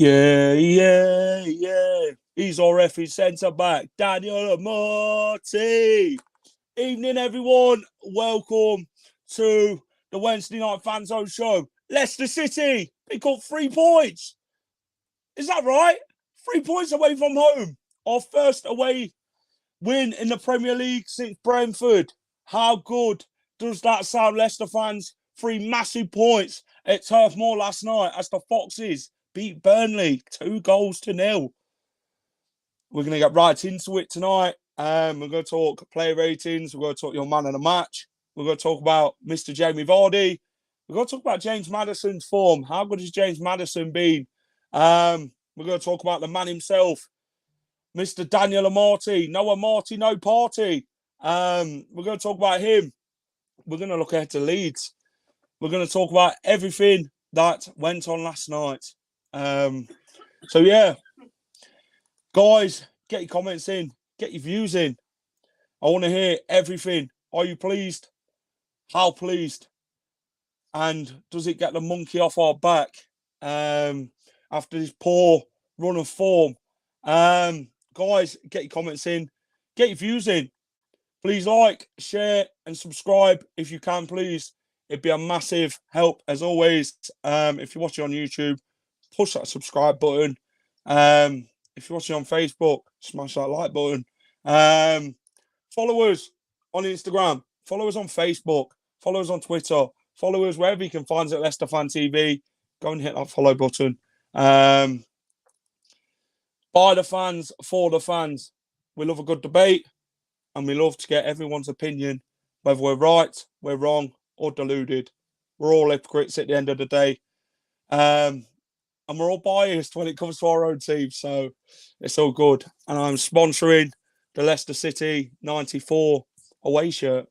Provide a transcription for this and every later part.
Yeah. He's our FE centre-back, Daniel Amartey. Evening, everyone. Welcome to the Wednesday Night Fanzone show. Leicester City pick up 3 points. Is that right? 3 points away from home. Our first away win in the Premier League since Brentford. How good does that sound, Leicester fans? 3 massive points at Turf Moor last night as the Foxes beat Burnley 2-0. We're going to get right into it tonight. We're going to talk player ratings. We're going to talk your man of the match. We're going to talk about Mr. Jamie Vardy. We're going to talk about James Maddison's form. How good has James Maddison been? We're going to talk about the man himself, Mr. Daniel Amartey. No Amartey, no party. We're going to talk about him. We're going to look ahead to Leeds. We're going to talk about everything that went on last night. Guys, get your comments in. Get your views in. I want to hear everything. Are you pleased? How pleased? And does it get the monkey off our back after this poor run of form? Guys, get your comments in. Get your views in. Please like, share, and subscribe if you can, please. It'd be a massive help, as always. If you're watching on YouTube, push that subscribe button. If you're watching on Facebook, smash that like button. Follow us on Instagram. Follow us on Facebook. Follow us on Twitter. Follow us wherever you can find us at Leicester Fan TV. Go and hit that follow button. By the fans, for the fans. We love a good debate. And we love to get everyone's opinion, whether we're right, we're wrong, or deluded. We're all hypocrites at the end of the day. And we're all biased when it comes to our own team. So it's all good. And I'm sponsoring the Leicester City 94 away shirt.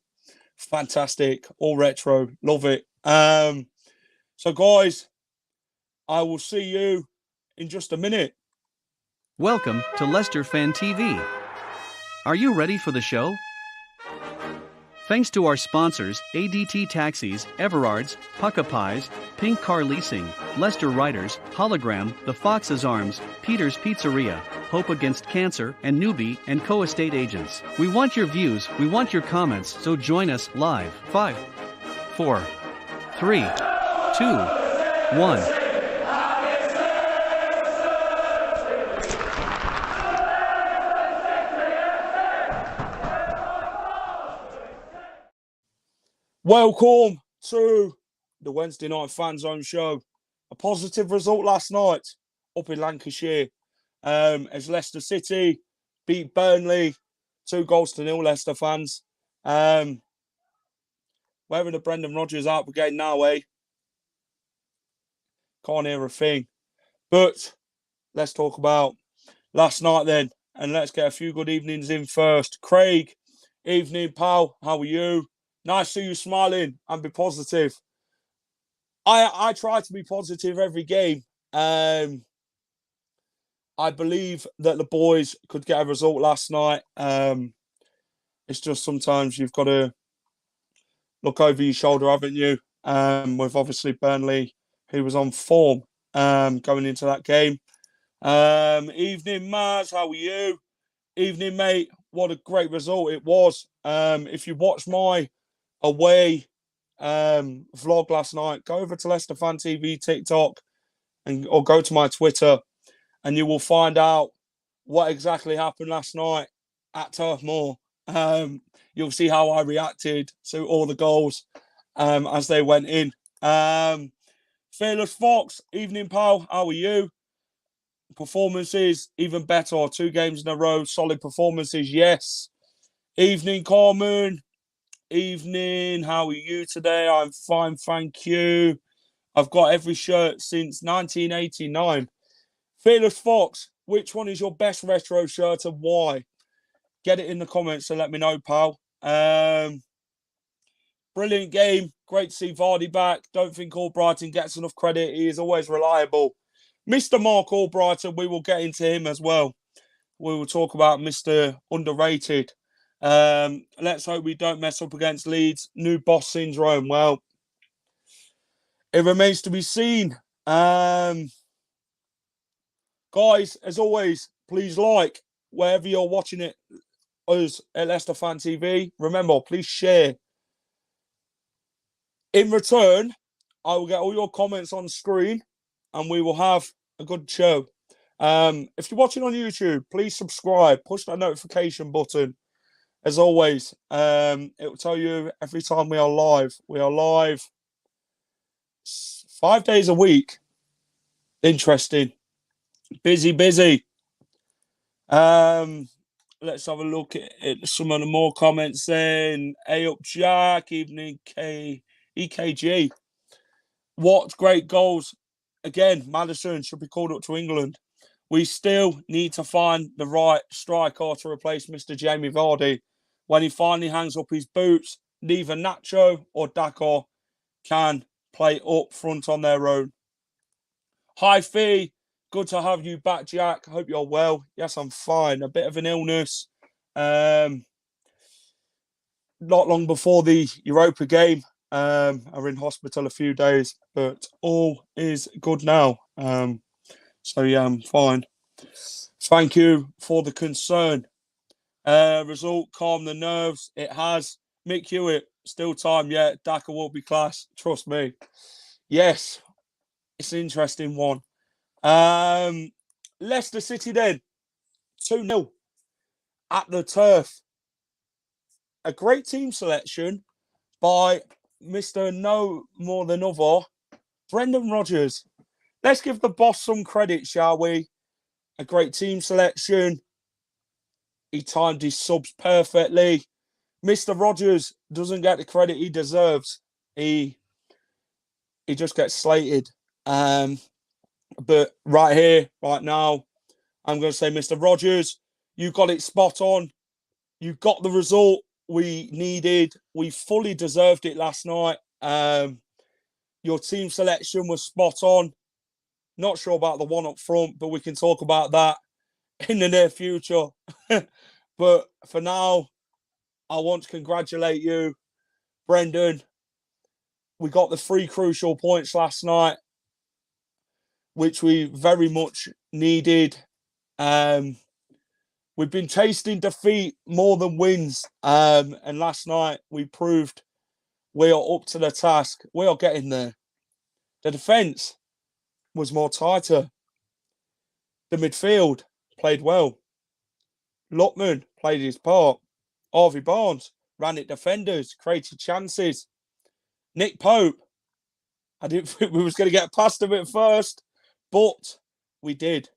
Fantastic. All retro. Love it. So, guys, I will see you in just a minute. Welcome to Leicester Fan TV. Are you ready for the show? Thanks to our sponsors, ADT Taxis, Everards, Pukka Pies, Pink Car Leasing, Leicester Riders, Hollogram, The Fox's Arms, Peter's Pizzeria, Hope Against Cancer, and Newby Co estate agents. We want your views, we want your comments, so join us live. 5, 4, 3, 2, 1. Welcome to the Wednesday Night Fanzone show. A positive result last night up in Lancashire as Leicester City beat Burnley 2-0 Leicester fans. Where are the Brendan Rodgers out brigade now, eh? Can't hear a thing. But let's talk about last night then. And let's get a few good evenings in first. Craig, evening, pal. How are you? Nice to see you smiling and be positive. I try to be positive every game. I believe that the boys could get a result last night. It's just sometimes you've got to look over your shoulder, haven't you? With obviously Burnley, who was on form going into that game. Evening, Maz. How are you? Evening, mate. What a great result it was. If you watch my away vlog last night, go over to Leicester Fan TV TikTok or go to my Twitter and you will find out what exactly happened last night at Turf Moor. You'll see how I reacted to all the goals as they went in. Fearless Fox, evening pal, how are you? Performances even better, 2 games in a row, solid performances, yes. Evening Carmen. Evening, how are you today? I'm fine, thank you. I've got every shirt since 1989. Fearless Fox, which one is your best retro shirt and why? Get it in the comments and let me know, pal. Brilliant game. Great to see Vardy back. Don't think Albrighton gets enough credit. He is always reliable. Mr. Mark Albrighton, we will get into him as well. We will talk about Mr. Underrated. Let's hope we don't mess up against Leeds. New boss syndrome. Well, it remains to be seen. Guys, as always, please like wherever you're watching it, us at Leicester Fan TV. Remember, please share. In return, I will get all your comments on screen and we will have a good show. If you're watching on YouTube, please subscribe, push that notification button. As always, it will tell you every time we are live. We are live 5 days a week. Interesting. Busy. Let's have a look at some of the more comments then. Hey up Jack, evening EKG. What great goals. Again, Maddison should be called up to England. We still need to find the right striker to replace Mr. Jamie Vardy. When he finally hangs up his boots, neither Nacho or Dakar can play up front on their own. Hi, Fee. Good to have you back, Jack. Hope you're well. Yes, I'm fine. A bit of an illness. Not long before the Europa game. I was in hospital a few days, but all is good now. So, yeah, I'm fine. Thank you for the concern. Result, calm the nerves. It has. Mick Hewitt, still time yet. Daka will be class. Trust me. Yes, it's an interesting one. Leicester City then. 2-0 at the Turf. A great team selection by Mr. No More Than Other, Brendan Rodgers. Let's give the boss some credit, shall we? A great team selection. He timed his subs perfectly. Mr. Rodgers doesn't get the credit he deserves. He just gets slated. But right here, right now, I'm going to say, Mr. Rodgers, you got it spot on. You got the result we needed. We fully deserved it last night. Your team selection was spot on. Not sure about the one up front, but we can talk about that in the near future. But for now, I want to congratulate you, Brendan. We got the 3 crucial points last night, which we very much needed. We've been tasting defeat more than wins. And last night we proved we are up to the task. We are getting there. The defence was more tighter. The midfield played well. Lookman played his part. Harvey Barnes ran at defenders, created chances. Nick Pope, I didn't think we was going to get past him at first, but we did.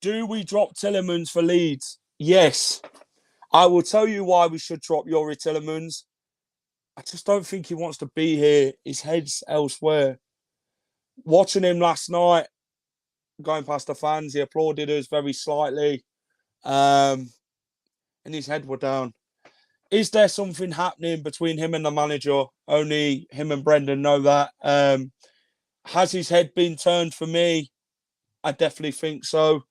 Do we drop Tillemans for Leeds? Yes. I will tell you why we should drop Youri Tillemans. I just don't think he wants to be here. His head's elsewhere. Watching him last night, going past the fans, he applauded us very slightly. And his head were down. Is there something happening between him and the manager? Only him and Brendan know that. Has his head been turned for me? I definitely think so.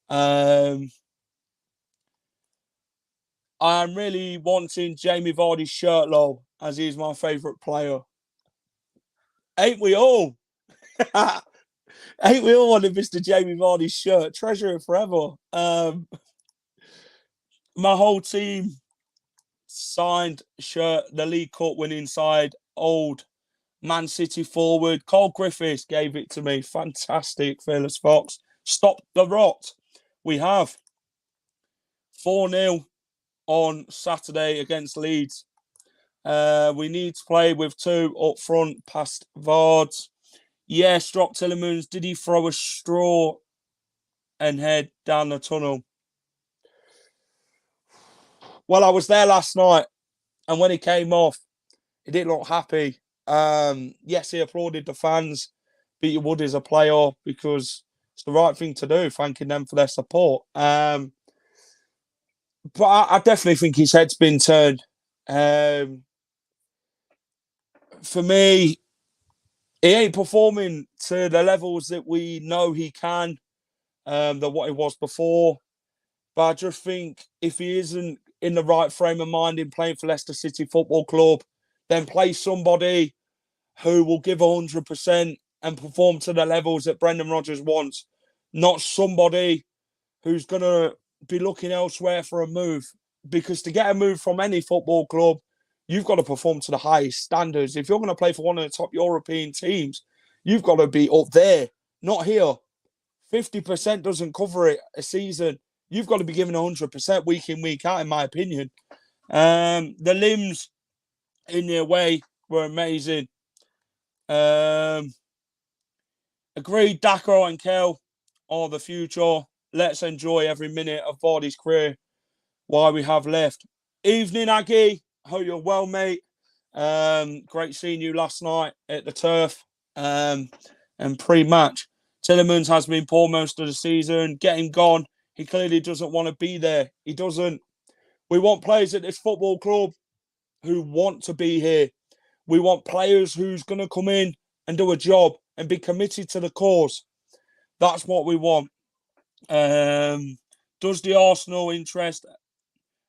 I'm really wanting Jamie Vardy's shirt, though, as he's my favourite player. Ain't we all? Ain't we all wanted Mr. Jamie Vardy's shirt? Treasure it forever. My whole team signed shirt, the League Cup winning side, old Man City forward. Cole Griffiths gave it to me. Fantastic, Fearless Fox. Stop the rot. We have 4-0 on Saturday against Leeds. We need to play with 2 up front past Vards. Yes, drop Tillemans. Did he throw a straw and head down the tunnel? Well, I was there last night, and when he came off, he didn't look happy. Yes, he applauded the fans, but you would as a player because it's the right thing to do, thanking them for their support. But I definitely think his head's been turned. For me, he ain't performing to the levels that we know he can, than what he was before. But I just think if he isn't in the right frame of mind in playing for Leicester City Football Club, then play somebody who will give 100% and perform to the levels that Brendan Rodgers wants, not somebody who's going to be looking elsewhere for a move. Because to get a move from any football club, you've got to perform to the highest standards. If you're going to play for one of the top European teams, you've got to be up there, not here. 50% doesn't cover it a season. You've got to be giving 100% week in, week out, in my opinion. The limbs in the away were amazing. Agreed, Dakar and Kel are the future. Let's enjoy every minute of Vardy's career while we have left. Evening, Aggie. Hope you're well, mate. Great seeing you last night at the turf and pre-match. Tielemans has been poor most of the season. Get him gone. He clearly doesn't want to be there. He doesn't. We want players at this football club who want to be here. We want players who's going to come in and do a job and be committed to the cause. That's what we want. Does the Arsenal interest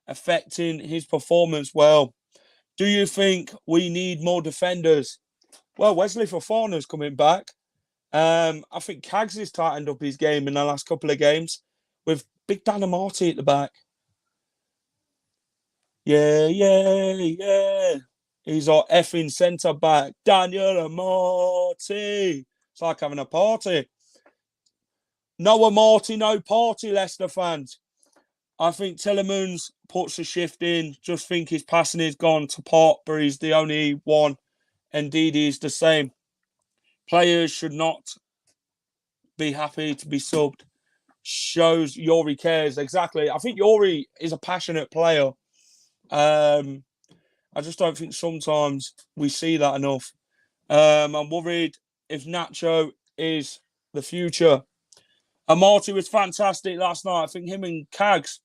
affecting his performance? Well, do you think we need more defenders? Well, Wesley Fofana's coming back. I think Cags has tightened up his game in the last couple of games with big Dan Amartey at the back. Yeah. He's our effing centre back, Daniel Amartey. It's like having a party. No Amartey, no party, Leicester fans. I think Tielemans puts a shift in. Just think his passing is gone to pot, but he's the only one. Indeed, he's the same. Players should not be happy to be subbed. Shows Yori cares. Exactly. I think Yori is a passionate player. I just don't think sometimes we see that enough. I'm worried if Nacho is the future. Amartey was fantastic last night. I think him and Cags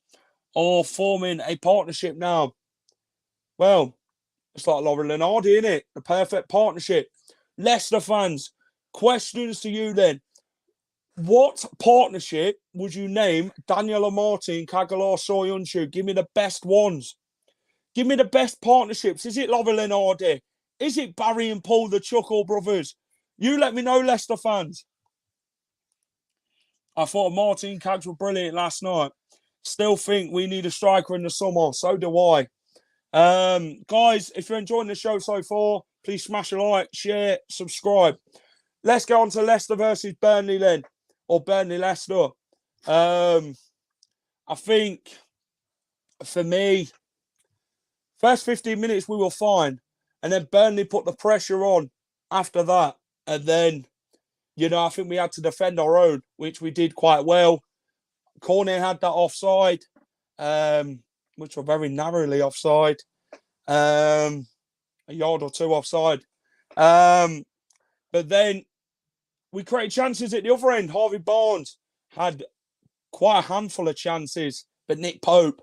are forming a partnership now. Well, it's like Laurel and Hardy, isn't it? The perfect partnership. Leicester fans, questions to you then. What partnership would you name Daniel Amartey and Kagalar Soyuncu? Give me the best ones. Give me the best partnerships. Is it Laurel and Hardy? Is it Barry and Paul, the Chuckle brothers? You let me know, Leicester fans. I thought Amartey and Cags were brilliant last night. Still think we need a striker in the summer. So do I. Guys, if you're enjoying the show so far, please smash a like, share, subscribe. Let's go on to Leicester versus Burnley then. Or Burnley-Leicester. I think, for me, first 15 minutes we were fine. And then Burnley put the pressure on after that. And then, I think we had to defend our own, which we did quite well. Cornet had that offside, which were very narrowly offside. A yard or two offside. But then we created chances at the other end. Harvey Barnes had quite a handful of chances, but Nick Pope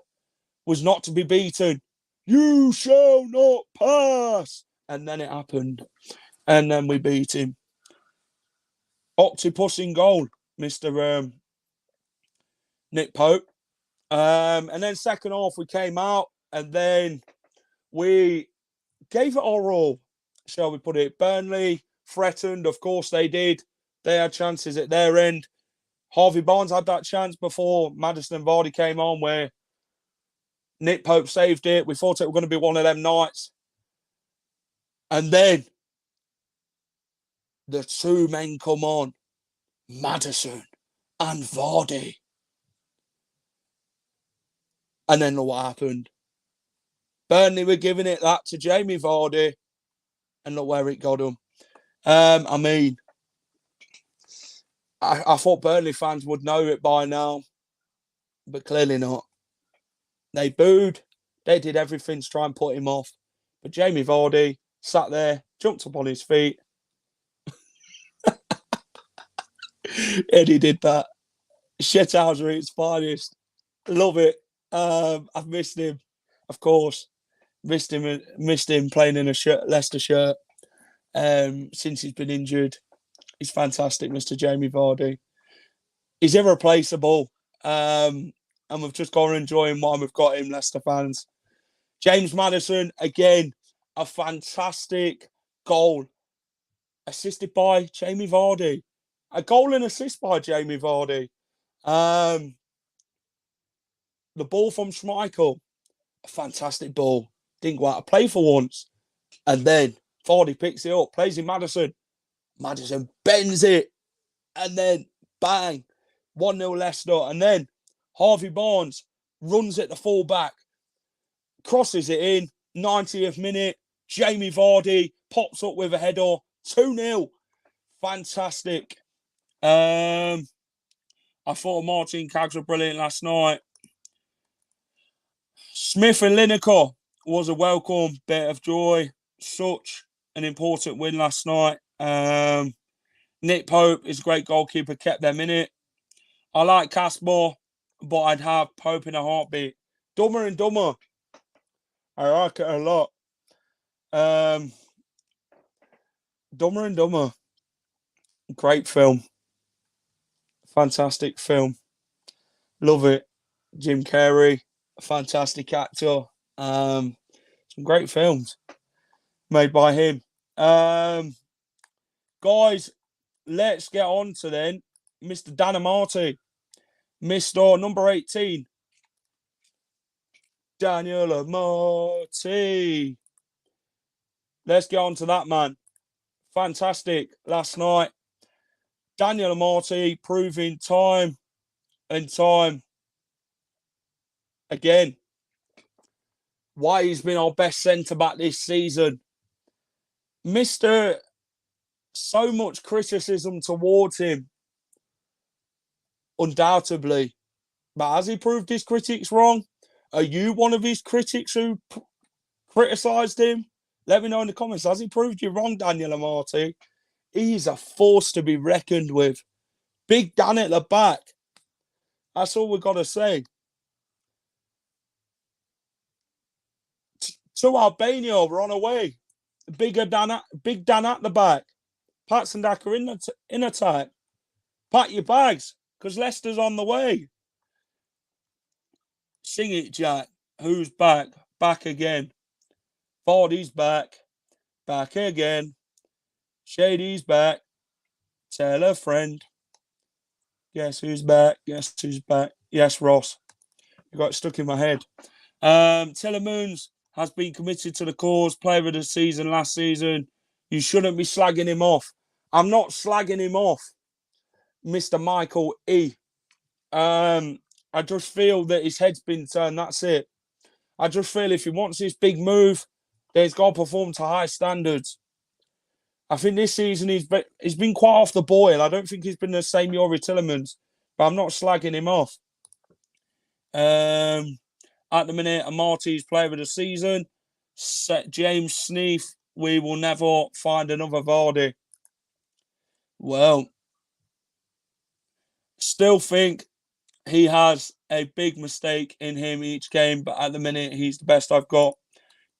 was not to be beaten. You shall not pass. And then it happened. And then we beat him. Octopus in goal, Mr. Nick Pope. And then second half, we came out and then we gave it our all, shall we put it. Burnley threatened, of course they did. They had chances at their end. Harvey Barnes had that chance before Maddison and Vardy came on where Nick Pope saved it. We thought it was going to be one of them nights. And then the two men come on, Maddison and Vardy. And then look what happened. Burnley were giving it that to Jamie Vardy. And look where it got him. I thought Burnley fans would know it by now. But clearly not. They booed. They did everything to try and put him off. But Jamie Vardy sat there, jumped up on his feet. And he did that. Shithouser at its finest. Love it. I've missed him, of course. Missed him playing in a Leicester shirt since he's been injured. He's fantastic, Mr. Jamie Vardy. He's irreplaceable. And we've just got to enjoy him while we've got him, Leicester fans. James Maddison, again, a fantastic goal. assisted by Jamie Vardy. A goal and assist by Jamie Vardy. The ball from Schmeichel, a fantastic ball. Didn't go out of play for once. And then Vardy picks it up, plays in Maddison. Maddison bends it. And then, bang, 1-0 Leicester. And then Harvey Barnes runs at the full-back, crosses it in, 90th minute. Jamie Vardy pops up with a header, 2-0. Fantastic. I thought Amartey and Cags were brilliant last night. Smith and Lineker was a welcome bit of joy. Such an important win last night. Nick Pope is a great goalkeeper, kept them in it. I like Casper, but I'd have Pope in a heartbeat. Dumber and Dumber. I like it a lot. Dumber and Dumber. Great film. Fantastic film. Love it. Jim Carrey, a fantastic actor. Some great films made by him. Guys, let's get on to then Mr. Dan Amartey. Mr. number 18. Daniel Amartey. Let's get on to that, man. Fantastic last night. Daniel Amartey proving time and time again why he's been our best centre-back this season. Mr. So much criticism towards him, undoubtedly. But has he proved his critics wrong? Are you one of his critics who criticised him? Let me know in the comments. Has he proved you wrong, Daniel Amartey? He's a force to be reckoned with. Big Dan at the back. That's all we've got to say. To Albania, we're on our way. Big Dan at the back. Pats and Daka in attack. Pack your bags, because Leicester's on the way. Sing it, Jack. Who's back? Back again. Vardy's back. Back again. Shady's back. Tell a friend. Guess who's back? Guess who's back? Yes, Ross. You got it stuck in my head. Telemoons has been committed to the cause. Player of the season last season. You shouldn't be slagging him off. I'm not slagging him off, Mr. Michael E. I just feel that his head's been turned. That's it. I just feel if he wants this big move, then he's got to perform to high standards. I think this season he's been quite off the boil. I don't think he's been the same Youri Tillemans, but I'm not slagging him off. At the minute, Amartey's player of the season. James Sneath, we will never find another Vardy. Well, still think he has a big mistake in him each game, but at the minute, he's the best I've got.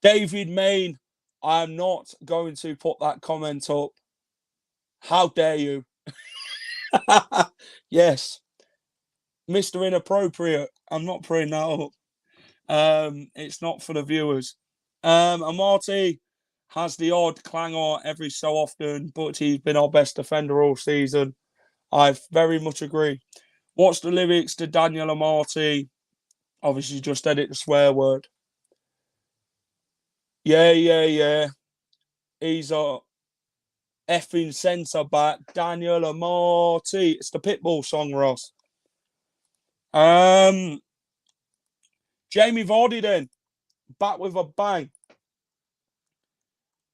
David Main, I'm not going to put that comment up. How dare you? Yes. Mr. Inappropriate. I'm not putting that up. It's not for the viewers. Amartey has the odd clangor every so often, but he's been our best defender all season. I very much agree. What's the lyrics to Daniel Amartey? Obviously, just edit the swear word. Yeah. He's a effing centre back. Daniel Amartey. It's the Pitbull song, Ross. Jamie Vardy then. Back with a bang.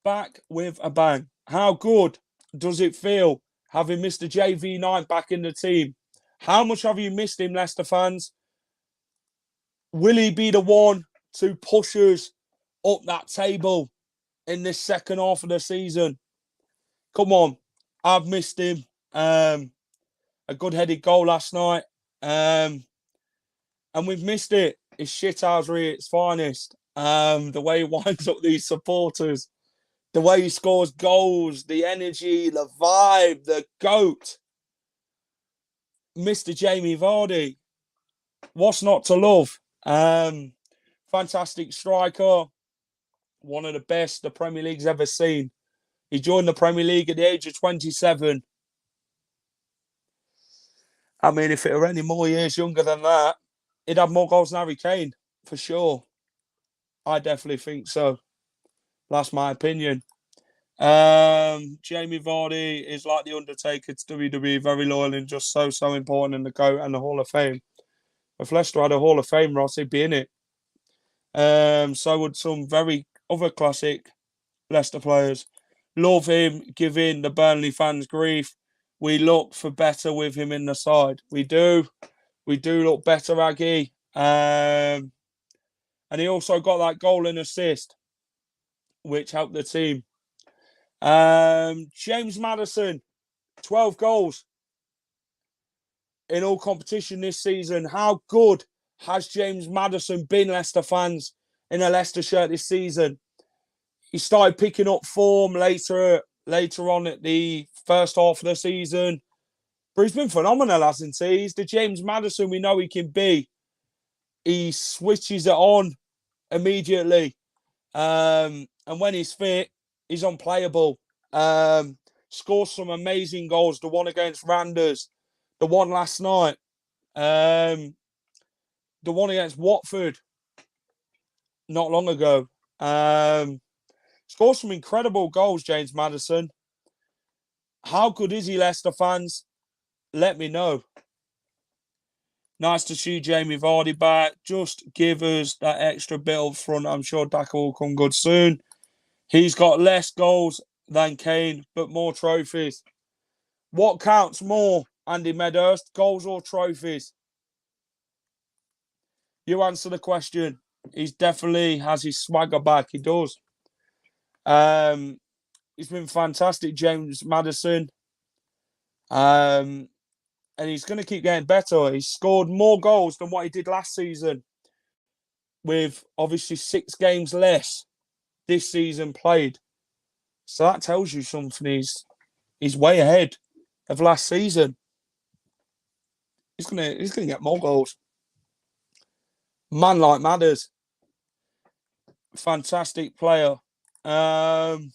Back with a bang. How good does it feel having Mr. JV9 back in the team? How much have you missed him, Leicester fans? Will he be the one to push us up that table in this second half of the season? Come on. I've missed him. A good-headed goal last night. And we've missed it. It's shithousery at its finest. The way he winds up these supporters. The way he scores goals. The energy, the vibe, the GOAT. Mr. Jamie Vardy. What's not to love? Fantastic striker. One of the best the Premier League's ever seen. He joined the Premier League at the age of 27. I mean, if it were any more years younger than that, he'd have more goals than Harry Kane, for sure. I definitely think so. That's my opinion. Jamie Vardy is like the Undertaker to WWE, very loyal and just so important in the GOAT and the Hall of Fame. If Leicester had a Hall of Fame, Ross, he'd be in it. So would some very other classic Leicester players. Love him giving the Burnley fans grief. We look for better with him in the side. We do. We do look better, Aggie. And he also got that goal and assist, which helped the team. James Maddison, 12 goals in all competition this season. How good has James Maddison been, Leicester fans, in a Leicester shirt this season? He started picking up form later on at the first half of the season. But he's been phenomenal, hasn't he? He's the James Maddison we know he can be. He switches it on immediately. And when he's fit, he's unplayable. Scores some amazing goals. The one against Randers. The one last night. The one against Watford not long ago. Scores some incredible goals, James Maddison. How good is he, Leicester fans? Let me know. Nice to see Jamie Vardy back. Just give us that extra bit up front. I'm sure Daka will come good soon. He's got less goals than Kane, but more trophies. What counts more, Andy Medhurst, goals or trophies? You answer the question. He's definitely has his swagger back. He does. He's been fantastic, James Maddison. And he's going to keep getting better. He's scored more goals than what he did last season, with obviously 6 games less this season played. So that tells you something. He's way ahead of last season. He's gonna get more goals. Man like Madders. Fantastic player. Let's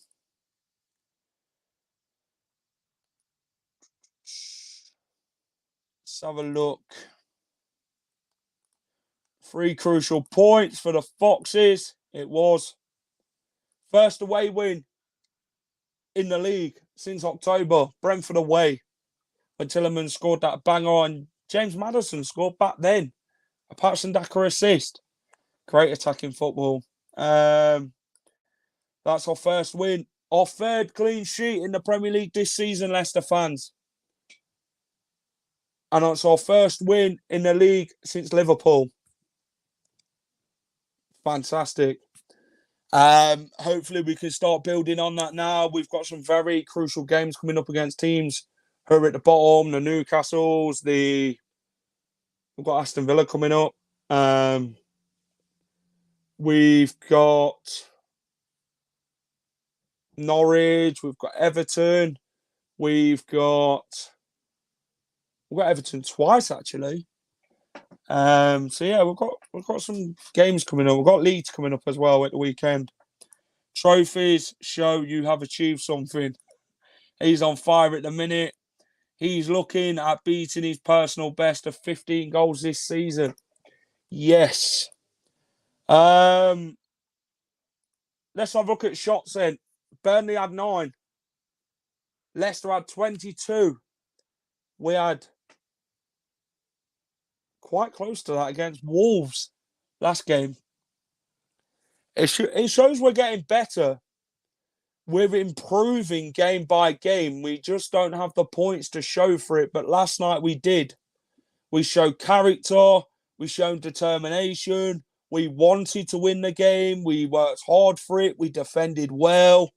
have a look. 3 crucial points for the Foxes. It was first away win in the league since October. Brentford away, when Tielemans scored that banger and James Maddison scored back then. A Patson Daka assist. Great attacking football. That's our first win. Our 3rd clean sheet in the Premier League this season, Leicester fans. And it's our first win in the league since Liverpool. Fantastic. Hopefully we can start building on that now. We've got some very crucial games coming up against teams who are at the bottom, the Newcastles, we've got Aston Villa coming up. We've got Norwich, we've got Everton, we've got Everton twice actually. So yeah, we've got some games coming up. We've got Leeds coming up as well at the weekend. Trophies show you have achieved something. He's on fire at the minute. He's looking at beating his personal best of 15 goals this season. Yes. Let's have a look at shots then. Burnley had 9. Leicester had 22. We had quite close to that against Wolves last game. It shows we're getting better. We're improving game by game. We just don't have the points to show for it. But last night we did. We showed character. We showed determination. We wanted to win the game. We worked hard for it. We defended well.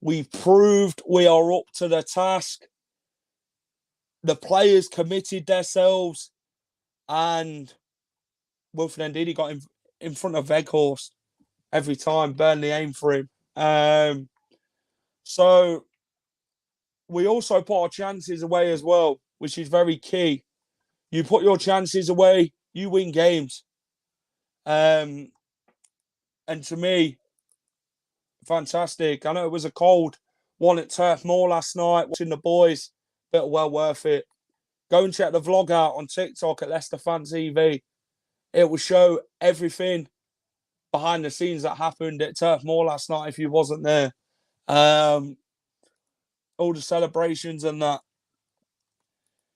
We proved we are up to the task. The players committed themselves. And Wilfred Ndidi got in front of Weghorst every time. Burnley aimed for him. So we also put our chances away as well, which is very key. You put your chances away, you win games. And to me, fantastic. I know it was a cold One at Turf Moor last night, watching the boys. Bit well worth it. Go and check the vlog out on TikTok at Leicester Fan TV. It will show everything behind the scenes that happened at Turf Moor last night if you wasn't there. All the celebrations and that.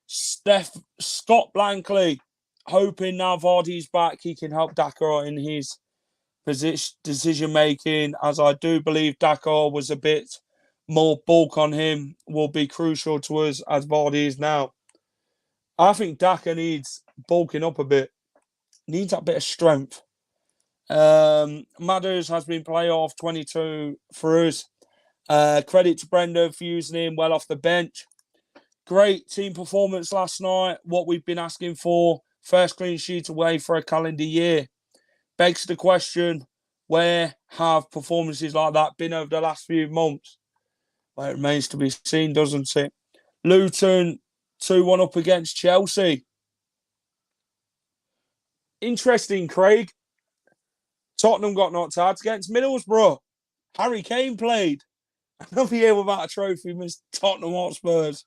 Scott Blankley, hoping now Vardy's back, he can help Dakar in his decision making, as I do believe Dakar was a bit more bulk on him, will be crucial to us as Vardy is now. I think Dakar needs bulking up a bit, needs that bit of strength. Madders has been playoff 22 for us. Credit to Brenda for using him well off the bench. Great team performance last night. What we've been asking for. First clean sheet away for a calendar year. Begs the question, where have performances like that been over the last few months? Well, it remains to be seen, doesn't it? Luton 2-1 up against Chelsea. Interesting, Craig. Tottenham got knocked out against Middlesbrough. Harry Kane played. Another year without a trophy, missed Tottenham Hotspurs.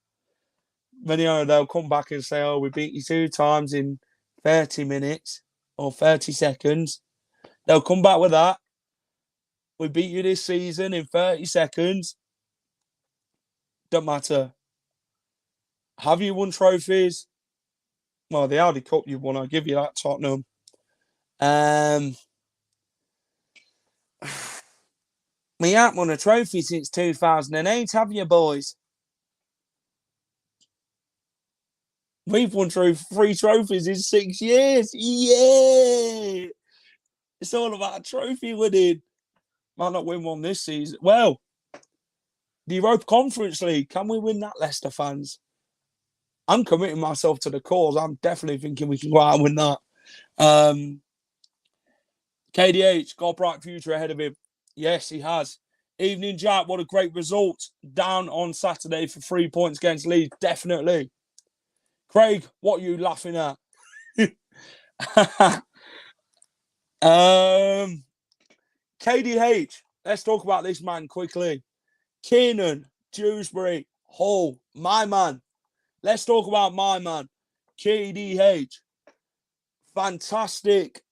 Many they'll come back and say, oh, we beat you 2 times in 30 minutes or 30 seconds. They'll come back with that. We beat you this season in 30 seconds. Don't matter. Have you won trophies? Well, the Audi Cup you won, I'll give you that, Tottenham. We haven't won a trophy since 2008, have you, boys? We've won 3 trophies in 6 years. Yeah! It's all about a trophy winning. Might not win one this season. Well, the Europa Conference League. Can we win that, Leicester fans? I'm committing myself to the cause. I'm definitely thinking we can go out and win that. KDH, got a bright future ahead of him. Yes, he has. Evening Jack, what a great result. Down on Saturday for 3 points against Leeds. Definitely. Craig, what are you laughing at? KDH, let's talk about this man quickly. Keenan, Dewsbury, Hull, my man. Let's talk about my man, KDH. Fantastic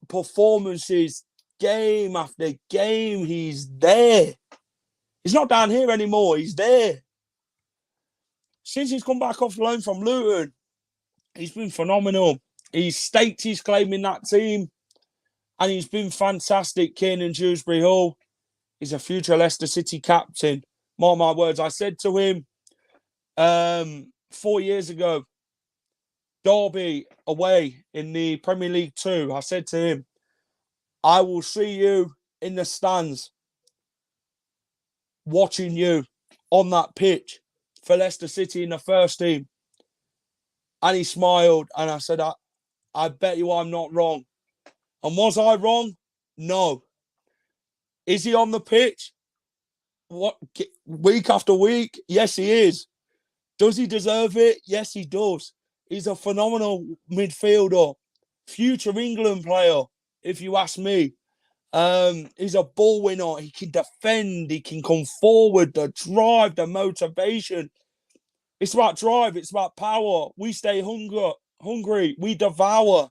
performances, game after game. He's there. He's not down here anymore. He's there. Since he's come back off loan from Luton, he's been phenomenal. He's staked his claim in that team, and he's been fantastic. Keenan Dewsbury Hall is a future Leicester City captain. Mark my words. I said to him 4 years ago, Derby away in the Premier League 2, I said to him, I will see you in the stands watching you on that pitch for Leicester City in the first team. And he smiled, and I said, I bet you I'm not wrong. And was I wrong? No. Is he on the pitch? What, week after week? Yes, he is. Does he deserve it? Yes, he does. He's a phenomenal midfielder, future England player, if you ask me. He's a ball winner. He can defend. He can come forward. The drive, the motivation. It's about drive. It's about power. We stay hungry. We devour.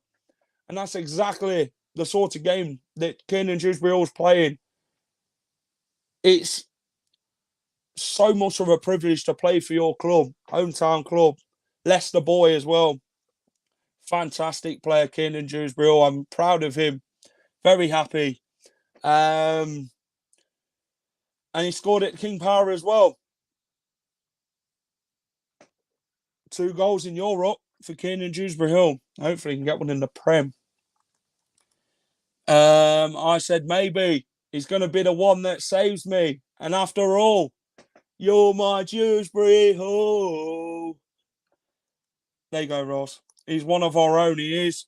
And that's exactly the sort of game that Keenan Dewsbury is playing. It's so much of a privilege to play for your club, hometown club. Leicester boy as well. Fantastic player, Keenan Dewsbury. I'm proud of him. Very happy. And he scored at King Power as well. 2 goals in Europe for Keenan Dewsbury Hill. Hopefully he can get one in the Prem. I said maybe he's going to be the one that saves me. And after all, you're my Dewsbury Hill. There you go, Ross. He's one of our own. He is.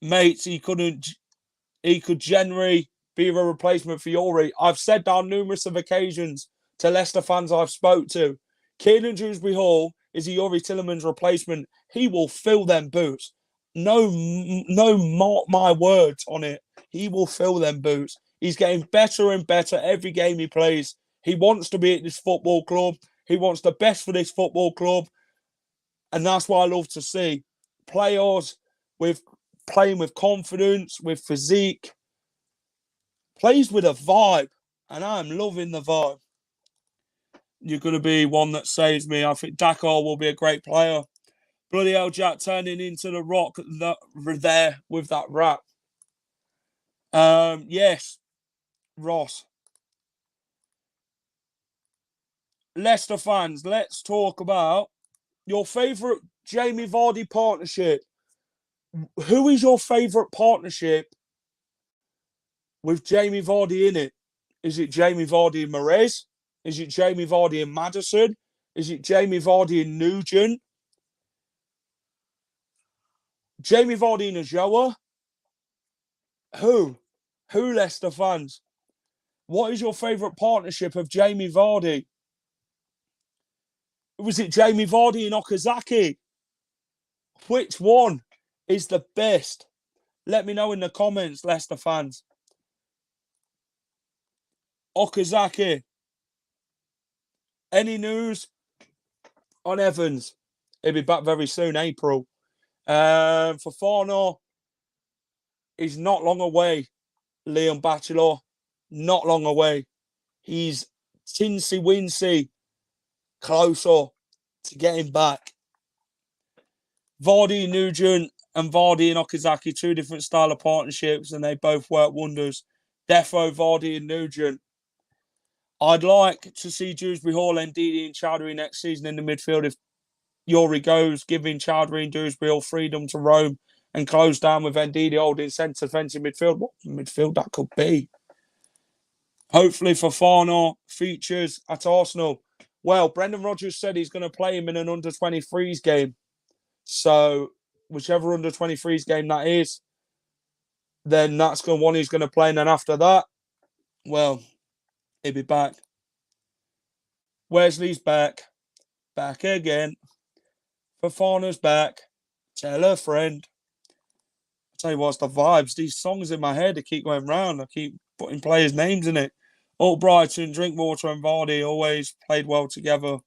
Mates, he could generally be a replacement for Yori. I've said that on numerous of occasions to Leicester fans I've spoke to. Keenan Dewsbury Hall is a Yori Tillerman's replacement. He will fill them boots. No, mark my words on it. He will fill them boots. He's getting better and better every game he plays. He wants to be at this football club. He wants the best for this football club. And that's what I love to see. Players playing with confidence, with physique, plays with a vibe. And I'm loving the vibe. You're going to be one that saves me. I think Dakar will be a great player. Bloody hell, Jack turning into the Rock there with that rap. Yes, Ross. Leicester fans, let's talk about your favourite Jamie Vardy partnership. Who is your favourite partnership with Jamie Vardy in it? Is it Jamie Vardy and Mahrez? Is it Jamie Vardy and Maddison? Is it Jamie Vardy and Nugent? Jamie Vardy and Ajoa? Who, Leicester fans? What is your favourite partnership of Jamie Vardy? Was it Jamie Vardy and Okazaki? Which one is the best? Let me know in the comments, Leicester fans. Okazaki. Any news on Evans? He'll be back very soon, April. Fofana is not long away. Leon Bachelor, not long away. He's tinsy-wincy closer to getting back. Vardy, Nugent, and Vardy and Okazaki, two different style of partnerships, and they both work wonders. Defo, Vardy, and Nugent. I'd like to see Dewsbury Hall, Ndidi, and Chowdhury next season in the midfield if Yori goes, giving Chowdhury and Dewsbury Hall freedom to roam and close down with Ndidi holding centre defensive midfield. What midfield that could be? Hopefully Fofana features at Arsenal. Well, Brendan Rodgers said he's going to play him in an under-23s game. So, whichever under-23s game that is, then that's the one he's going to play. And then after that, well, he'll be back. Wesley's back. Back again. Fofana's back. Tell a friend. I'll tell you what's the vibes. These songs in my head, they keep going round. I keep putting players' names in it. Brighton, Drinkwater and Vardy always played well together.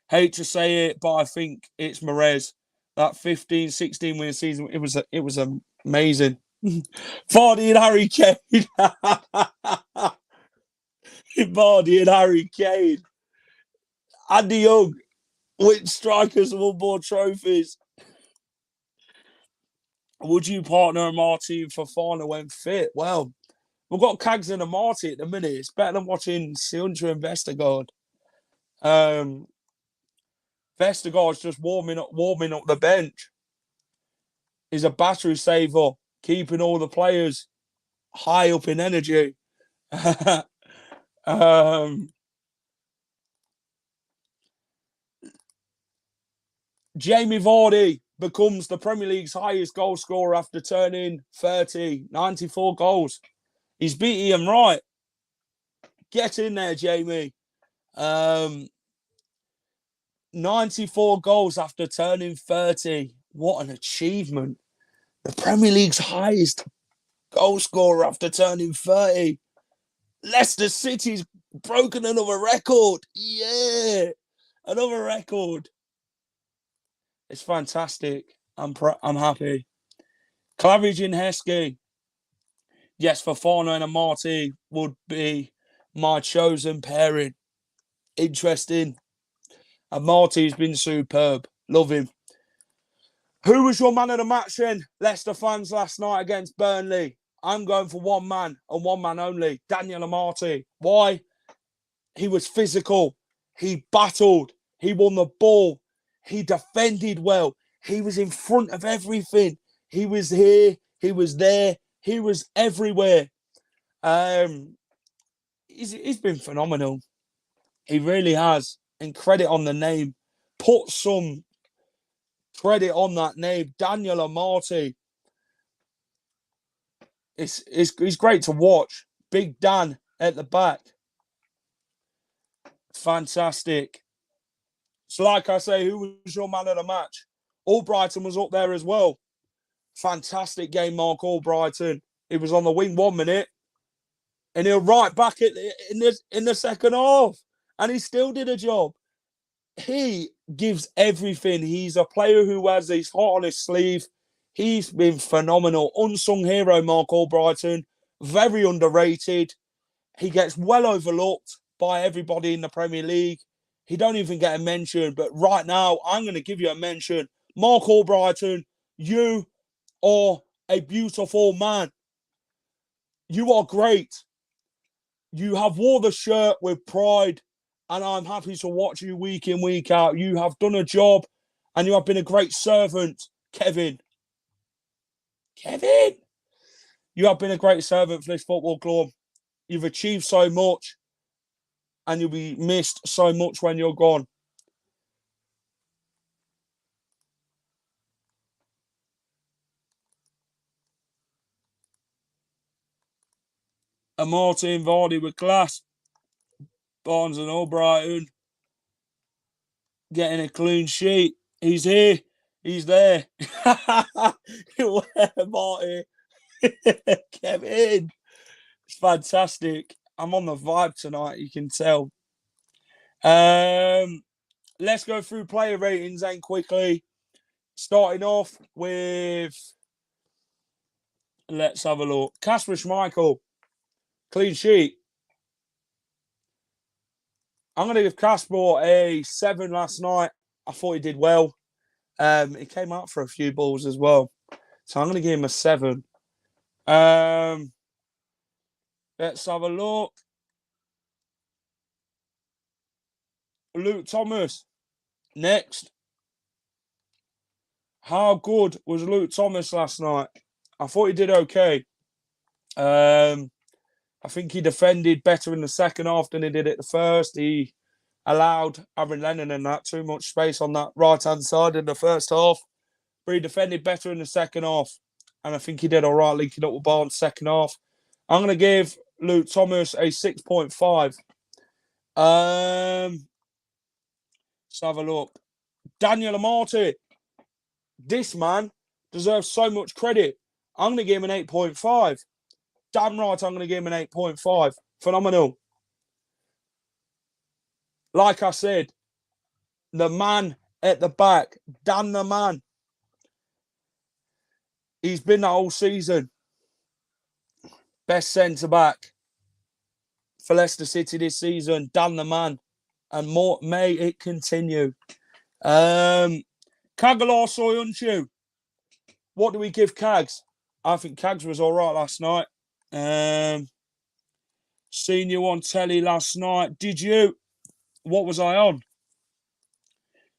Hate to say it, but I think it's Mahrez. That 15-16 win season, it was amazing. Vardy and Harry Kane. Vardy and Harry Kane. Andy Young. Which strikers won more trophies? Would you partner Amartey and Fofana when fit? Well, we've got Cags and Amartey at the minute. It's better than watching Siontra and Vestergaard. Vestergaard's just warming up the bench. He's a battery saver, keeping all the players high up in energy. Jamie Vardy becomes the Premier League's highest goal scorer after turning 30, 94 goals. He's beat Ian Wright. Get in there, Jamie. 94 goals after turning 30. What an achievement. The Premier League's highest goal scorer after turning 30. Leicester City's broken another record. Yeah. Another record. It's fantastic. I'm happy. Claridge and Heskey. Yes, Fofana and Amartey would be my chosen pairing. Interesting. Amartey's been superb. Love him. Who was your man of the match then, Leicester fans, last night against Burnley? I'm going for one man and one man only. Daniel Amartey. Why? He was physical. He battled. He won the ball. He defended well. He was in front of everything. He was here. He was there. He was everywhere. He's been phenomenal. He really has. And credit on the name. Put some credit on that name. Daniel Amartey. It's great to watch. Big Dan at the back. Fantastic. So like I say, who was your man of the match? Albrighton was up there as well. Fantastic game, Mark Albrighton. He was on the wing 1 minute And he'll right back in the second half. And he still did a job. He gives everything. He's a player who has his heart on his sleeve. He's been phenomenal. Unsung hero, Mark Albrighton. Very underrated. He gets well overlooked by everybody in the Premier League. He don't even get a mention. But right now, I'm going to give you a mention. Mark Albrighton, you are a beautiful man. You are great. You have wore the shirt with pride, and I'm happy to watch you week in, week out. You have done a job, and you have been a great servant, Kevin. Kevin! You have been a great servant for this football club. You've achieved so much, and you'll be missed so much when you're gone. Amartey and Vardy with class. Barnes and Albrighton getting a clean sheet. He's here. He's there. Marty. Kevin. It's fantastic. I'm on the vibe tonight, you can tell. Let's go through player ratings then quickly. Starting off with, let's have a look. Kasper Schmeichel. Clean sheet. I'm going to give Kasper a 7 last night. I thought he did well. He came out for a few balls as well. So I'm going to give him a 7. Let's have a look. Luke Thomas. Next. How good was Luke Thomas last night? I thought he did okay. I think he defended better in the second half than he did at the first. He allowed Aaron Lennon and that too much space on that right-hand side in the first half. But he defended better in the second half. And I think he did all right linking up with Barnes second half. I'm going to give Luke Thomas a 6.5. Let's have a look. Daniel Amartey. This man deserves so much credit. I'm going to give him an 8.5. Damn right, I'm going to give him an 8.5. Phenomenal. Like I said, the man at the back, Dan the man. He's been that whole season. Best centre-back for Leicester City this season, Dan the man. And more, may it continue. Kagalar Soyuncu. What do we give Kags? I think Kags was all right last night. Seen you on telly last night. Did you? What was I on?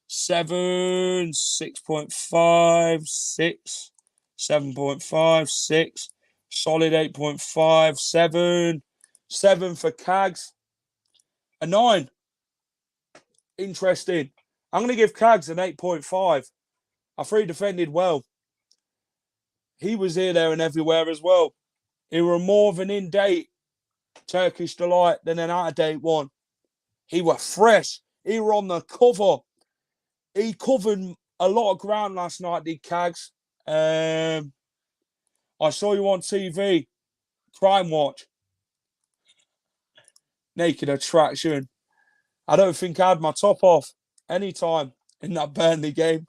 7, 6.5, 6, 7.5, 6. Solid 8.5, 7. 7 for Kags. A 9. Interesting. I'm going to give Kags an 8.5. I thought he defended well. He was here, there and everywhere as well. He were more of an in-date Turkish delight than an out-of-date one. He were fresh. He were on the cover. He covered a lot of ground last night, did Kags. I saw you on TV. Crime Watch. Naked Attraction. I don't think I had my top off any time in that Burnley game.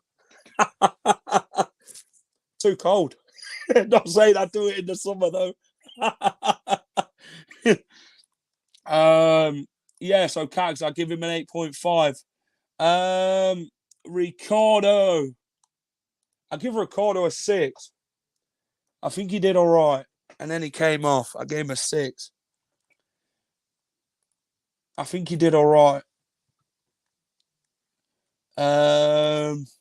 Too cold. Not saying I do it in the summer though. Yeah, so Kags, I give him an 8.5. Ricardo. I give Ricardo a 6. I think he did all right. And then he came off. I gave him a 6. I think he did all right. Let's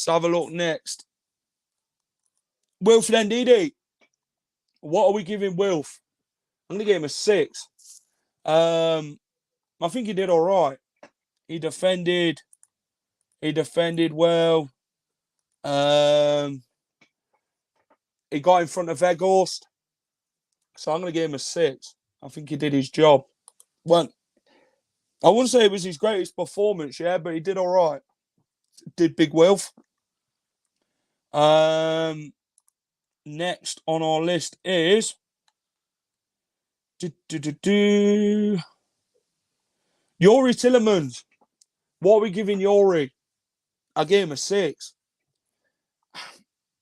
have a look next. Wilfred Ndidi. What are we giving Wilf? I'm going to give him a 6. I think he did all right. He defended well. He got in front of Weghorst. So I'm going to give him a 6. I think he did his job. Well, I wouldn't say it was his greatest performance, yeah, but he did all right. Did Big Wilf. Next on our list is Yuri Tillemans. What are we giving Yuri? I gave him a 6.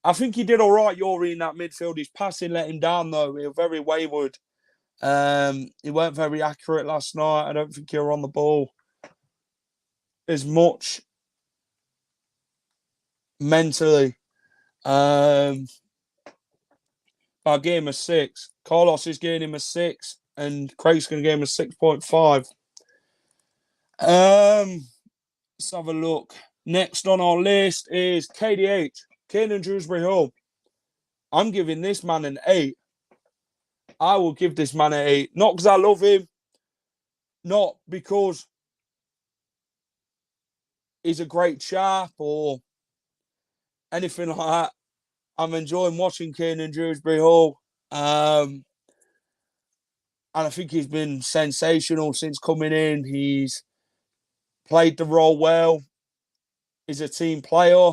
I think he did all right, Yuri, in that midfield. His passing let him down, though. He was very wayward. He weren't very accurate last night. I don't think he was on the ball as much mentally. I gave him a 6. Carlos is giving him a 6, and Craig's going to give him a 6.5. Let's have a look. Next on our list is KDH, Kiernan Dewsbury Hall. I'm giving this man an 8. I will give this man an 8. Not because I love him, not because he's a great chap or anything like that. I'm enjoying watching Kiernan Dewsbury Hall. And I think he's been sensational since coming in. He's played the role well. He's a team player.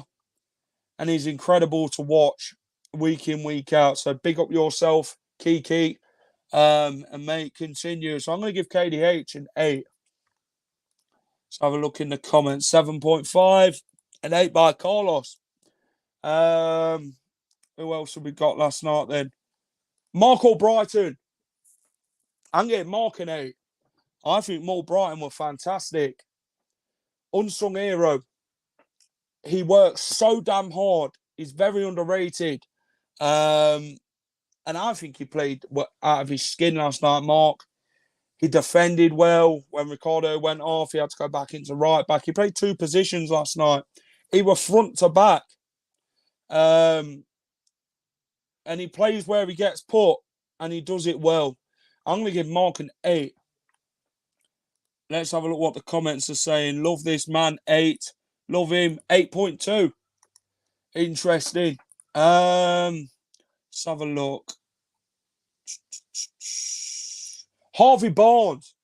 And he's incredible to watch week in, week out. So big up yourself, Kiki. And mate, continue. So I'm going to give KDH an 8. Let's have a look in the comments. 7.5. An 8 by Carlos. Who else have we got last night then? Mark Albrighton. I'm getting Mark an 8. I think Mark Brighton were fantastic. Unsung hero. He works so damn hard. He's very underrated. And I think he played out of his skin last night, Mark. He defended well. When Ricardo went off, he had to go back into right back. He played 2 positions last night. He was front to back. And he plays where he gets put, and he does it well. I'm going to give Mark an 8. Let's have a look what the comments are saying. Love this man, 8. Love him, 8.2. Interesting. Let's have a look. Harvey Barnes.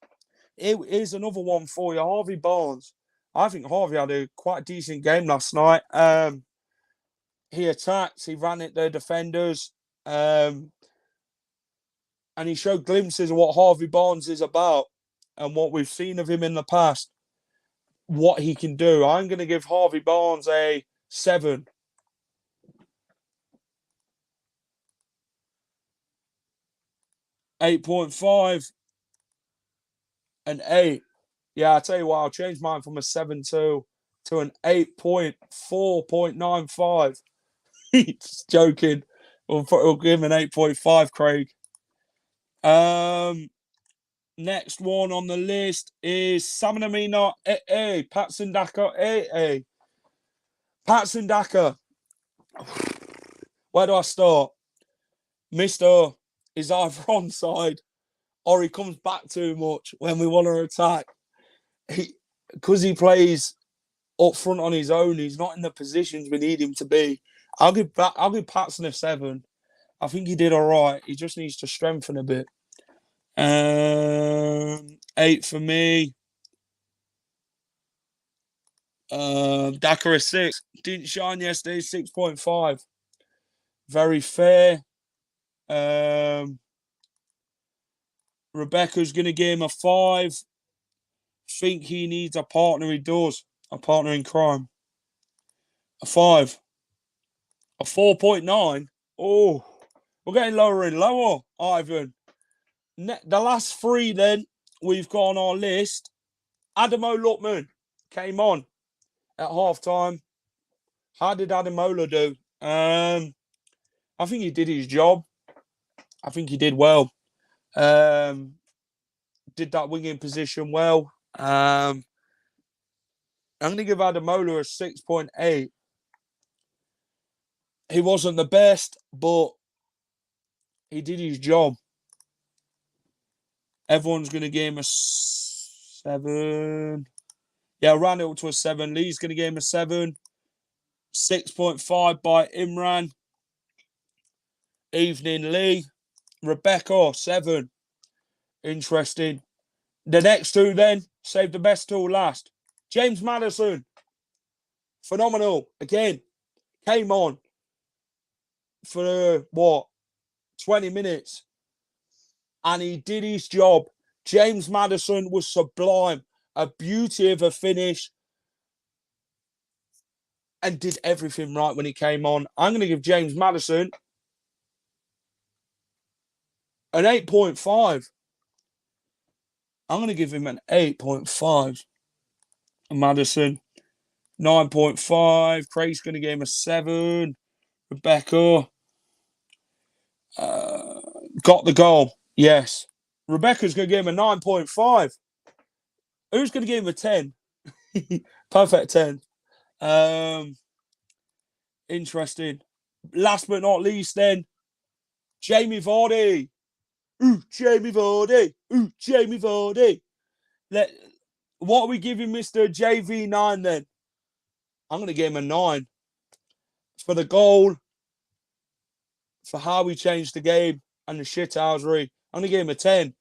Here's another one for you. Harvey Barnes. I think Harvey had quite a decent game last night. He attacked. He ran at their defenders. And he showed glimpses of what Harvey Barnes is about and what we've seen of him in the past. What he can do. I'm going to give Harvey Barnes a 7. $8.5 and 8. Yeah, I'll tell you what, I'll change mine from a 7.2 to an 8.4.95. He's joking. We'll give him an 8.5, Craig. Next one on the list is Samanamina Patson Daka Patson Daka. Where do I start? Mister is either onside or he comes back too much when we want to attack. Because he plays up front on his own, he's not in the positions we need him to be. I'll give Patson a 7. I think he did all right. He just needs to strengthen a bit. 8 for me. Daka a 6. Didn't shine yesterday, 6.5. Very fair. Rebecca's going to give him a 5. Think he needs a partner. He does. A partner in crime. A 5. A 4.9. Oh, we're getting lower and lower, Ivan. The last 3 then we've got on our list. Adamo Lutman came on at halftime. How did Adamola do? I think he did his job. I think he did well. Did that winging position well. I'm going to give Adamola a 6.8. He wasn't the best, but he did his job. Everyone's going to give him a 7. Yeah, I ran it up to a 7. Lee's going to give him a 7. 6.5 by Imran. Evening, Lee. Rebecca, 7. Interesting. The next 2 then, save the best till last. James Maddison. Phenomenal. Again, came on for, 20 minutes. and he did his job. James Maddison was sublime. A beauty of a finish. And did everything right when he came on. I'm going to give James Maddison an 8.5. I'm going to give him an 8.5. Maddison, 9.5. Craig's going to give him a 7. Rebecca got the goal. Yes. Rebecca's going to give him a 9.5. Who's going to give him a 10? Perfect 10. Interesting. Last but not least, then, Jamie Vardy. Ooh, Jamie Vardy. Ooh, Jamie Vardy. What are we giving Mr. JV9 then? I'm going to give him a 9. For the goal, for how he changed the game, and the shithousery. I'm going to give him a 10.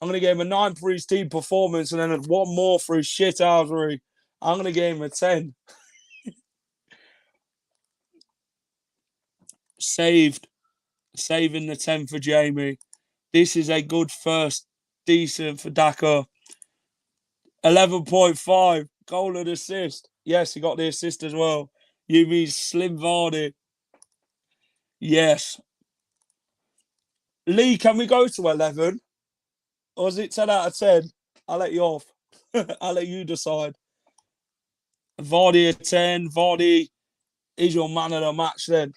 I'm going to give him a 9 for his team performance, and then one more for his shithousery. I'm going to give him a 10. Saving the 10 for Jamie. This is a good first, decent for Daka. 11.5, goal and assist. Yes, he got the assist as well. You mean Slim Vardy. Yes. Lee, can we go to 11? Or is it 10 out of 10? I'll let you off. I'll let you decide. Vardy a 10. Vardy is your man of the match then.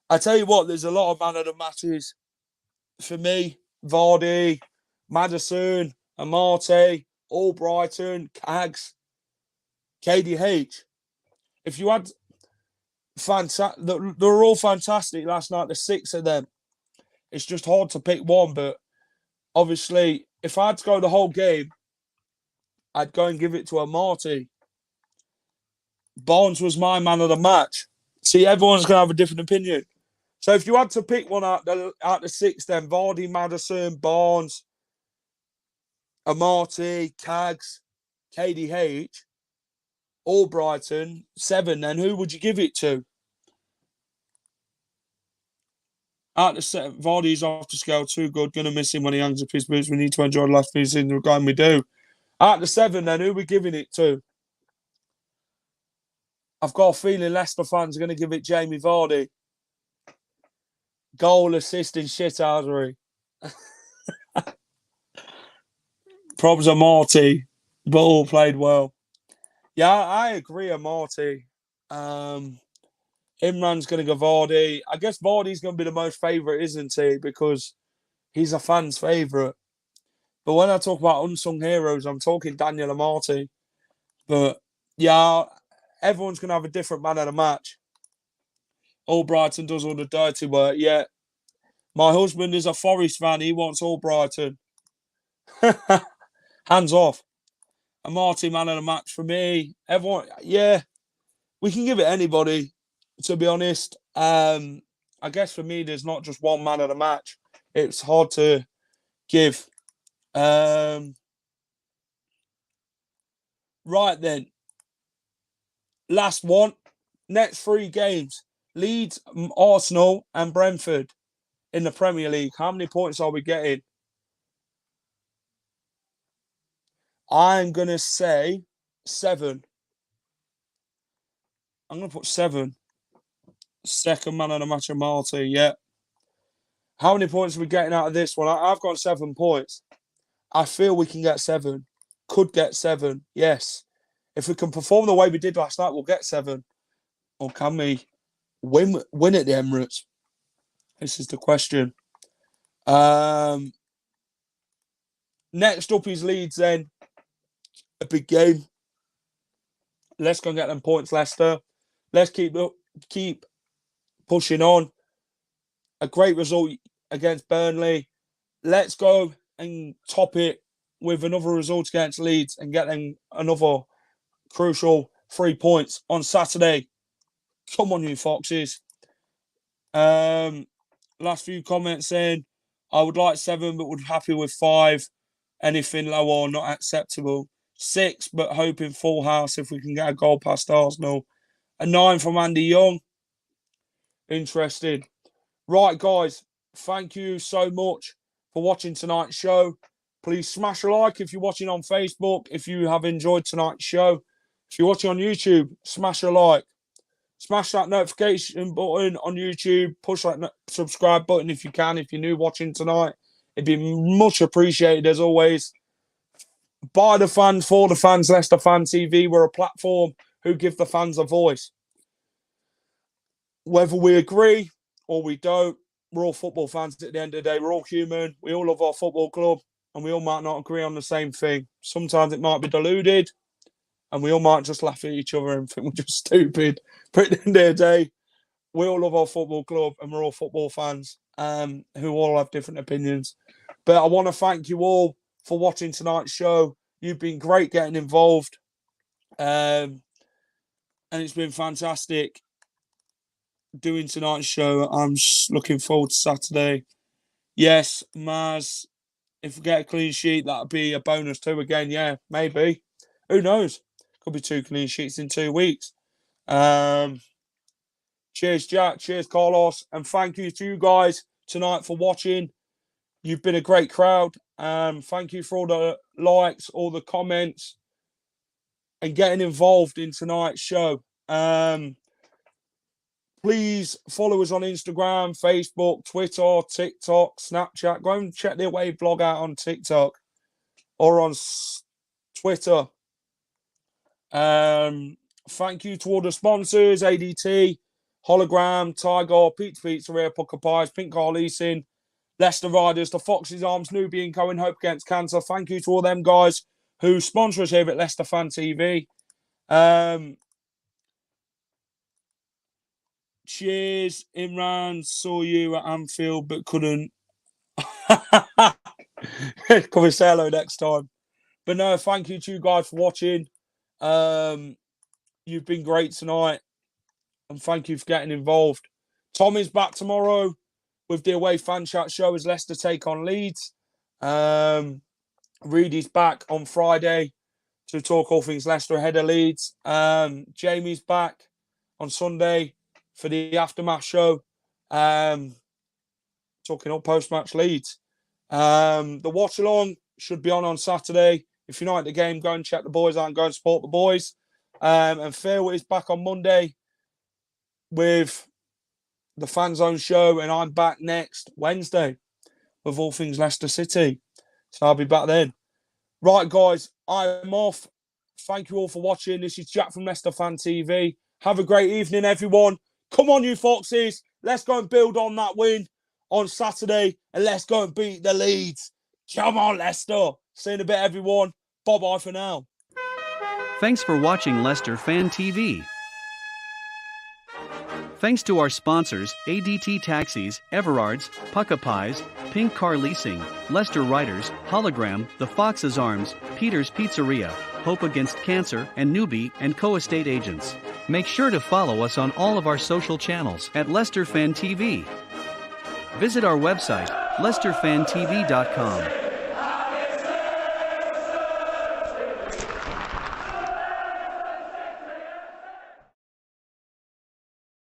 I tell you what, there's a lot of man of the matches. For me, Vardy, Maddison, Amartey, Albrighton, Cags, KDH. If you had they're all fantastic last night, the 6 of them. It's just hard to pick one, but obviously, if I had to go the whole game, I'd go and give it to Amartey. Barnes was my man of the match. See, everyone's going to have a different opinion. So if you had to pick one out the 6, then Vardy, Maddison, Barnes, Amartey, Cags, KDH, Albrighton, 7, then who would you give it to? At the set, Vardy's off the scale, too good. Going to miss him when he hangs up his boots. We need to enjoy the last few seasons of the game we do. At the 7, then who are we giving it to? I've got a feeling Leicester fans are going to give it Jamie Vardy. Goal, assist, and shithousery. Probs Amartey, but all played well. Yeah, I agree, Amartey. Imran's going to go Vardy. I guess Vardy's going to be the most favourite, isn't he? Because he's a fan's favourite. But when I talk about unsung heroes, I'm talking Daniel Amartey. But yeah, everyone's going to have a different man of the match. Albrighton does all the dirty work. Yeah. My husband is a Forest fan. He wants Albrighton. Hands off. Amartey, man of the match for me. Everyone, yeah. We can give it anybody, to be honest. I guess for me, there's not just one man of the match. It's hard to give. Right then. Last one. Next 3 games. Leeds, Arsenal and Brentford in the Premier League. How many points are we getting? I'm going to say 7. I'm going to put 7. Second man of the match, Amartey, yeah. How many points are we getting out of this one? I've got 7 points. I feel we can get 7. Could get 7, yes. If we can perform the way we did last night, we'll get 7. Or can we win at the Emirates? This is the question. Next up is Leeds then. A big game. Let's go and get them points, Leicester. Let's keep pushing on. A great result against Burnley. Let's go and top it with another result against Leeds and get them another crucial 3 points on Saturday. Come on, you Foxes. Last few comments saying, I would like 7, but would be happy with 5. Anything lower, not acceptable. 6, but hoping full house if we can get a goal past Arsenal. A 9 from Andy Young. Interesting. Right, guys. thank you so much for watching tonight's show. Please smash a like if you're watching on Facebook, if you have enjoyed tonight's show. If you're watching on YouTube, smash a like. Smash that notification button on YouTube. Push that subscribe button if you can, if you're new watching tonight. It'd be much appreciated, as always. By the fans, for the fans, Leicester Fan TV. We're a platform who give the fans a voice. Whether we agree or we don't, we're all football fans at the end of the day. We're all human. We all love our football club, and we all might not agree on the same thing. Sometimes it might be deluded, and we all might just laugh at each other and think we're just stupid. But at the end of the day, we all love our football club, and we're all football fans who all have different opinions. But I want to thank you all for watching tonight's show. You've been great getting involved, and it's been fantastic doing tonight's show. I'm just looking forward to Saturday. Yes, Maz, if we get a clean sheet, that'll be a bonus too again. Yeah, maybe. Who knows? Could be 2 clean sheets in 2 weeks. Cheers, Jack. Cheers, Carlos. And thank you to you guys tonight for watching. You've been a great crowd. Thank you for all the likes, all the comments, and getting involved in tonight's show. Please follow us on Instagram, Facebook, Twitter, TikTok, Snapchat. Go and check the Away blog out on TikTok or on Twitter. Thank you to all the sponsors, ADT, Hollogram, Tiger, Pizzeria, Pukka Pies, Car Leasing, Leicester Riders, the Foxes Arms, Newby Co and Hope Against Cancer. Thank you to all them guys who sponsor us here at Leicester Fan TV. Cheers, Imran. Saw you at Anfield, but couldn't. Can we say hello next time? But no, thank you to you guys for watching. You've been great tonight, and thank you for getting involved. Tom is back tomorrow with the Away Fan Chat show as Leicester take on Leeds. Reedy's back on Friday to talk all things Leicester ahead of Leeds. Jamie's back on Sunday for the aftermath show, talking all post-match Leeds. The watch-along should be on Saturday. If you're not at the game, go and check the boys out and go and support the boys. And Phil is back on Monday with the Fanzone show, and I'm back next Wednesday with all things Leicester City. So I'll be back then. Right, guys, I'm off. Thank you all for watching. This is Jack from Leicester Fan TV. Have a great evening, everyone. Come on, you Foxes. Let's go and build on that win on Saturday, and let's go and beat the Leeds. Come on, Leicester. See you in a bit, everyone. Bye-bye for now. Thanks for watching Leicester Fan TV. Thanks to our sponsors, ADT Taxis, Everards, Pukka Pies, Car Leasing, Leicester Riders, Hollogram, The Fox's Arms, Peter's Pizzeria, Hope Against Cancer, and Newby Co estate agents. Make sure to follow us on all of our social channels at Leicester Fan TV. Visit our website, leicesterfantv.com.